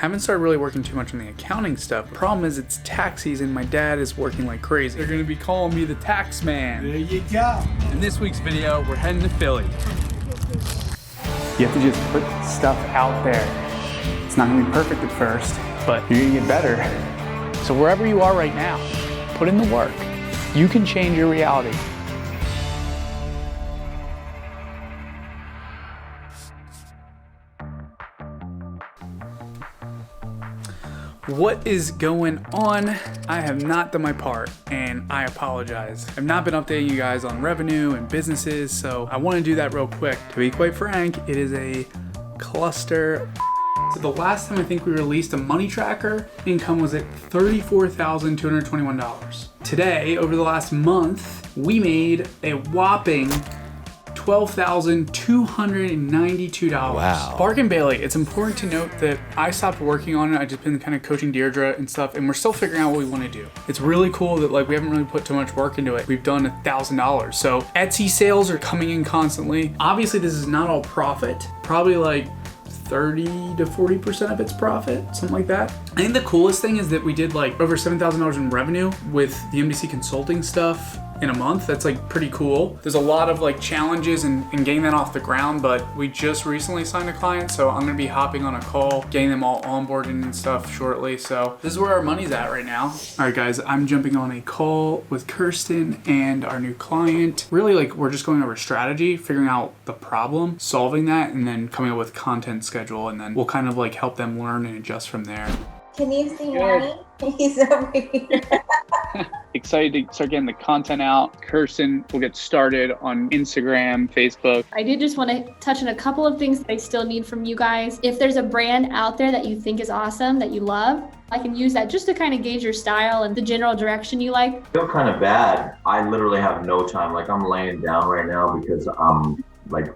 haven't started really working too much on the accounting stuff. Problem is it's tax season. My dad is working like crazy. They're gonna be calling me the tax man. There you go. In this week's video, we're heading to Philly. You have to just put stuff out there. It's not gonna be perfect at first, but you're gonna get better. So wherever you are right now, put in the work. You can change your reality. What is going on? I have not done my part and I apologize. I've not been updating you guys on revenue and businesses, so I want to do that real quick. To be quite frank, it is a cluster. So the last time I think we released a money tracker, income was at $34,221. Today, over the last month, we made a whopping $12,292. Wow. Bargain Bailey, it's important to note that I stopped working on it. I've just been kind of coaching Deirdre and stuff, and we're still figuring out what we want to do. It's really cool that like we haven't really put too much work into it. We've done $1,000. So Etsy sales are coming in constantly. Obviously, this is not all profit. Probably like 30 to 40% of its profit, something like that. I think the coolest thing is that we did like over $7,000 in revenue with the MDC consulting stuff in a month. That's like pretty cool. There's a lot of like challenges in getting that off the ground, but we just recently signed a client, so I'm gonna be hopping on a call, getting them all onboarded and stuff shortly. So this is where our money's at right now. All right guys, I'm jumping on a call with Kirsten and our new client. Really like we're just going over strategy, figuring out the problem, solving that, and then coming up with content schedule, and then we'll kind of like help them learn and adjust from there. Can you see Manny? He's over here. Excited to start getting the content out. Kirsten will get started on Instagram, Facebook. I did just want to touch on a couple of things that I still need from you guys. If there's a brand out there that you think is awesome, that you love, I can use that just to kind of gauge your style and the general direction you like. I feel kind of bad. I literally have no time. Like I'm laying down right now because I'm like,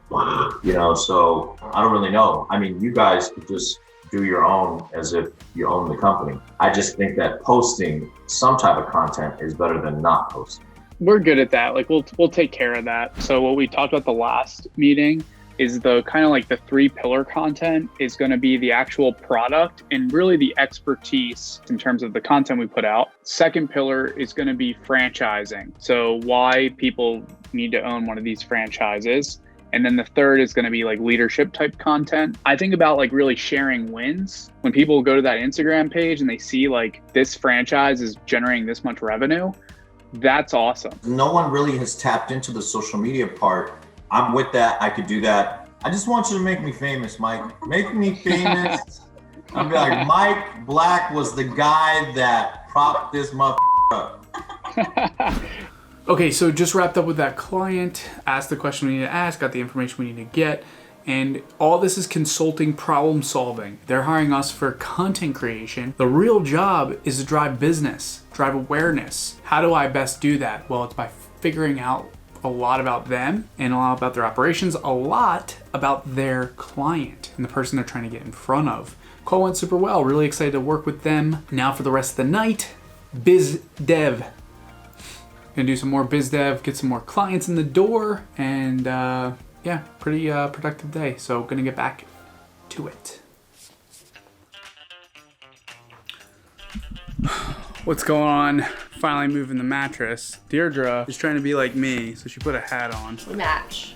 you know, so I don't really know. I mean, you guys could just do your own as if you own the company. I just think that posting some type of content is better than not posting. We're good at that. Like we'll take care of that. So what we talked about the last meeting is the kind of like the 3-pillar content is going to be the actual product and really the expertise in terms of the content we put out. Second pillar is going to be franchising. So why people need to own one of these franchises. And then the third is going to be like leadership type content. I think about like really sharing wins. When people go to that Instagram page and they see like this franchise is generating this much revenue, that's awesome. No one really has tapped into the social media part. I'm with that. I could do that. I just want you to make me famous, Mike. Make me famous. I'll be like, Mike Black was the guy that propped this motherfucker up. Okay, so just wrapped up with that client, asked the question we need to ask, got the information we need to get, and all this is consulting problem solving. They're hiring us for content creation. The real job is to drive business, drive awareness. How do I best do that? Well, it's by figuring out a lot about them and a lot about their operations, a lot about their client and the person they're trying to get in front of. Call went super well, really excited to work with them. Now for the rest of the night, biz dev. Gonna do some more biz dev, get some more clients in the door, and yeah, pretty productive day. So gonna get back to it. What's going on? Finally moving the mattress. Deirdre is trying to be like me, so she put a hat on. We match.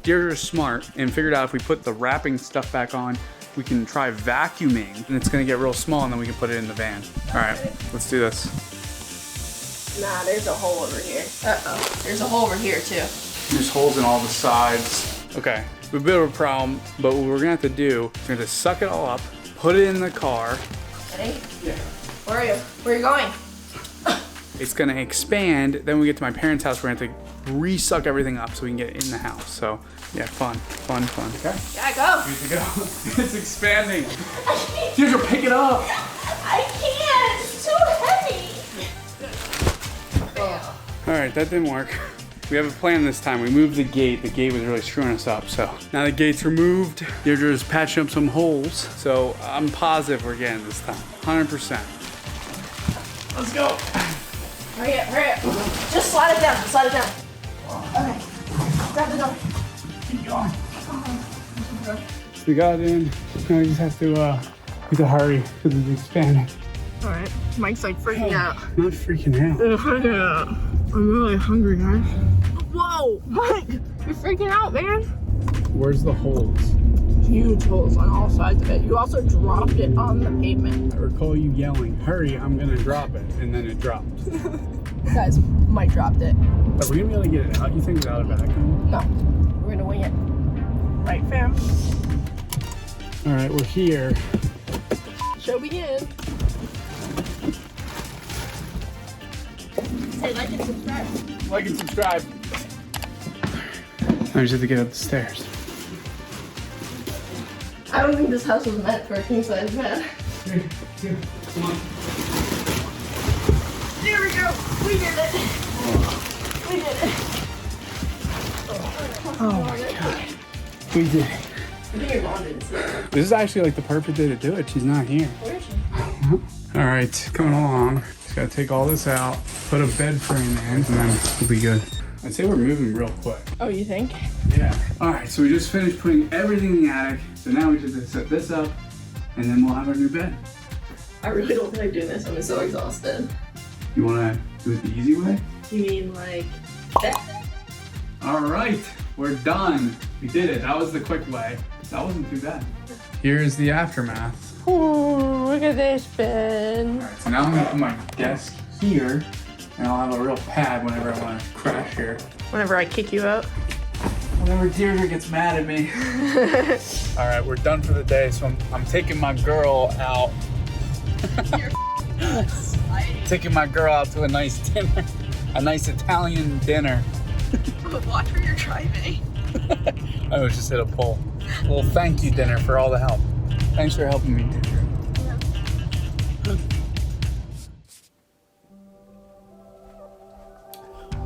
Deirdre's smart and figured out if we put the wrapping stuff back on, we can try vacuuming, and it's gonna get real small, and then we can put it in the van. All right, let's do this. Nah, there's a hole over here. Uh-oh. There's a hole over here, too. There's holes in all the sides. Okay, we have a bit of a problem, but what we're gonna have to do is we're gonna suck it all up, put it in the car. Ready? Yeah. Where are you? Where are you going? It's gonna expand, then when we get to my parents' house, we're gonna have to re-suck everything up so we can get it in the house. So, yeah, fun. Okay? Yeah, go. Here we go. It's expanding. Deirdre, pick it up. I can't. It's too heavy. All right, that didn't work. We have a plan this time. We moved the gate. The gate was really screwing us up. So now the gate's removed. Deirdre's patching up some holes. So I'm positive we're getting this time. 100%. Let's go. Hurry up. Just slide it down. Okay. Grab the door. Keep going. We got it in. Now we just have to We have to hurry because it's expanding. All right. Mike's like freaking out. I'm not freaking out. Yeah. I'm really hungry, guys. Whoa, Mike, you're freaking out, man. Where's the holes? Huge holes on all sides of it. You also dropped it on the pavement. I recall you yelling, hurry, I'm gonna drop it. And then it dropped. Guys, Mike dropped it. Are we gonna be able to get it out? You think without a vacuum? No, we're gonna wing it. Right, fam? All right, we're here. Show begin. Say like and subscribe. Like and subscribe. I just have to get up the stairs. I don't think this house was meant for a king size bed. Here, come on. There we go. We did it. We did it. Oh my God. We did it. I think your mom didn't see it. This is actually like the perfect day to do it. She's not here. Where is she? All right, coming along. Just gotta take all this out, put a bed frame in, and then we'll be good. I'd say we're moving real quick. Oh, you think? Yeah. All right, so we just finished putting everything in the attic. So now we just have to set this up, and then we'll have our new bed. I really don't feel like doing this. I'm so exhausted. You wanna do it the easy way? You mean like that? All right, we're done. We did it. That was the quick way. That wasn't too bad. Here's the aftermath. Oh, look at this bed. All right, so now I'm gonna put my desk here, and I'll have a real pad whenever I wanna crash here. Whenever I kick you out. Whenever Deirdre gets mad at me. All right, we're done for the day, so I'm taking my girl out. Taking my girl out to a nice dinner, a nice Italian dinner. Watch where you're driving. I was just at a pull. A little thank you dinner for all the help. Thanks for helping me, Deirdre.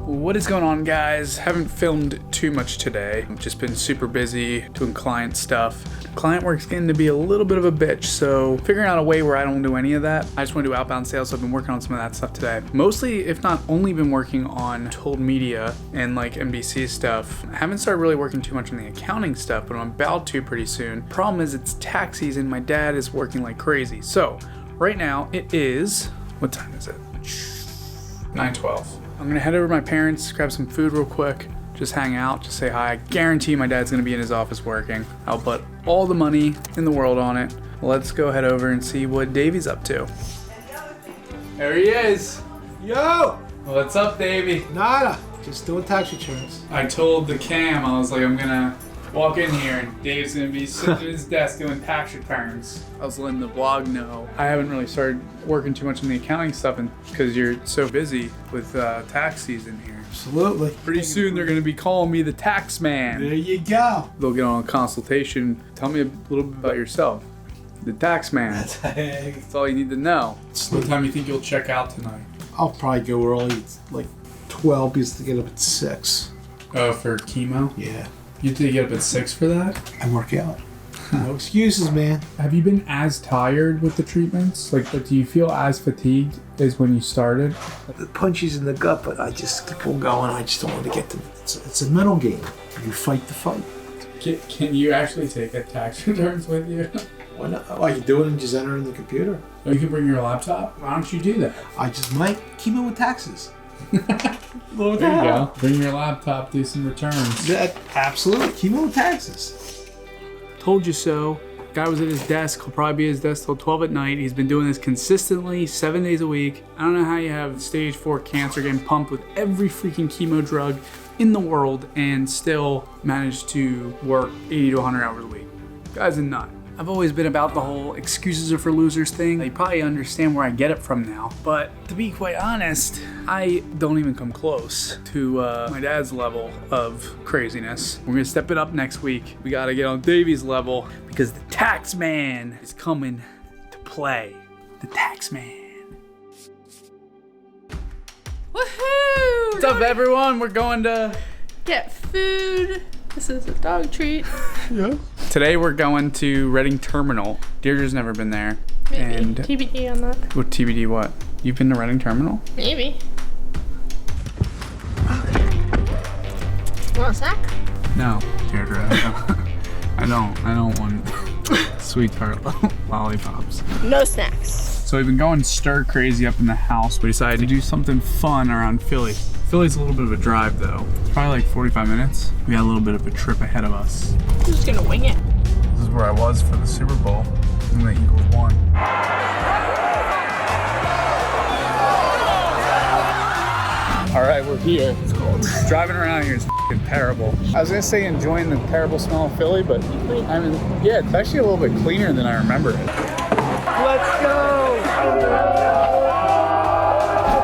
What is going on, guys? Haven't filmed too much today. I've just been super busy doing client stuff. Client work's getting to be a little bit of a bitch, so figuring out a way where I don't do any of that. I just want to do outbound sales, so I've been working on some of that stuff today. Mostly, if not only, been working on told media and like NBC stuff. I haven't started really working too much on the accounting stuff, but I'm about to pretty soon. Problem is, it's tax season. My dad is working like crazy. So right now it is, what time is it? 9:12. I'm gonna head over to my parents, grab some food real quick, just hang out, just say hi. I guarantee my dad's gonna be in his office working. I'll put all the money in the world on it. Let's go head over and see what Davey's up to. There he is. Yo! What's up, Davey? Nada. Just doing tax returns. I told the cam, I was like, I'm gonna walk in here and Dave's gonna be sitting at his desk doing tax returns. I was letting the vlog know. I haven't really started working too much on the accounting stuff because you're so busy with tax season here. Absolutely. Pretty soon they're gonna be calling me the tax man. There you go. They'll get on a consultation. Tell me a little bit about yourself. The tax man. That's all you need to know. What time do you think you'll check out tonight? I'll probably go early. It's like 12 because to get up at 6. Oh, for chemo? Yeah. You have to get up at 6 for that? I work out. No excuses, man. Have you been as tired with the treatments? Like, do you feel as fatigued as when you started? The punches in the gut, but I just keep on going. I just don't want to get to it. It's a mental game. You fight the fight. Can you actually take a tax returns with you? Why not? Oh, I can do it and just enter in the computer. Or you can bring your laptop? Why don't you do that? I just might keep it with taxes. There you go. Bring your laptop, do some returns. That, absolutely. Keep it with taxes. Told you so. Guy was at his desk. He'll probably be at his desk till 12 at night. He's been doing this consistently 7 days a week. I don't know how you have stage 4 cancer getting pumped with every freaking chemo drug in the world and still manage to work 80 to 100 hours a week. Guy's a nut. I've always been about the whole excuses are for losers thing. You probably understand where I get it from now. But to be quite honest, I don't even come close to my dad's level of craziness. We're gonna step it up next week. We gotta get on Davey's level because the tax man is coming to play. The tax man. Woohoo! What's up, everyone? We're going to Get food. This is a dog treat. Yeah. Today we're going to Reading Terminal. Deirdre's never been there. Maybe. And TBD on that. what TBD what? You've been to Reading Terminal? Maybe. Want a snack? No, Deirdre. I don't want Sweetheart lollipops. No snacks. So we've been going stir crazy up in the house. We decided to do something fun around Philly. Philly's a little bit of a drive though. It's probably like 45 minutes. We got a little bit of a trip ahead of us. I'm just gonna wing it. This is where I was for the Super Bowl when the Eagles won. All right, we're here. It's cold. Driving around here is f***ing terrible. I was gonna say enjoying the terrible smell of Philly, but I mean, yeah, it's actually a little bit cleaner than I remember it. Let's go!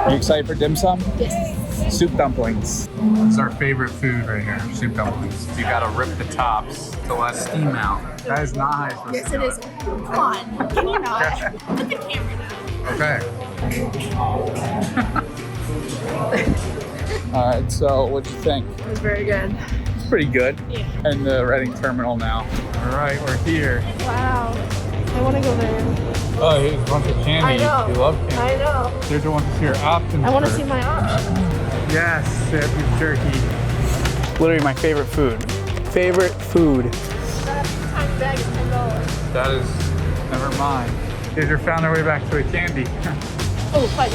You excited for dim sum? Yes. Soup dumplings. This is our favorite food right here, soup dumplings. You gotta rip the tops to let steam out. That is not how you're supposed to do Yes, it is. Come on. Can you not? Put the camera down. Okay. All right, so what'd you think? It was very good. It's pretty good. Yeah. And the Reading terminal now. All right, we're here. Wow. I want to go there. Oh, here's a bunch of candy. I know. You love candy. I know. There's the one to see your options. I want to first. see my options. Yes, they have beef jerky. Literally my favorite food. Favorite food. That tiny bag is $10. That is, never mind. Deirdre found her way back to a candy. Oh, fudge.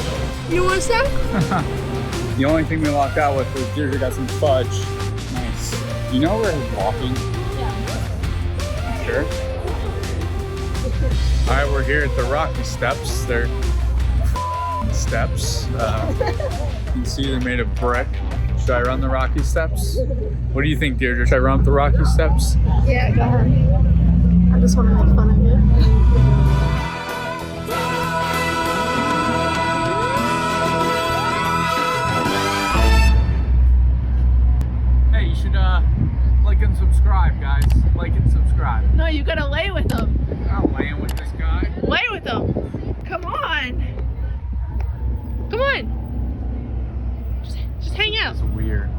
You want a snack? The only thing we walked out with was Deirdre got some fudge. Nice. You know where he's walking? Yeah. Sure. All right, we're here at the Rocky Steps. They're steps. You can see they're made of brick. Should I run the Rocky Steps? What do you think, Deirdre? Should I run up the Rocky Steps? Yeah, go ahead. I just want to make fun of you. Hey, you should like and subscribe, guys. Like and subscribe. No, you gotta lay with them. I'm not laying with this guy. Lay with them. Come on. Come on. Just hang out. It's weird.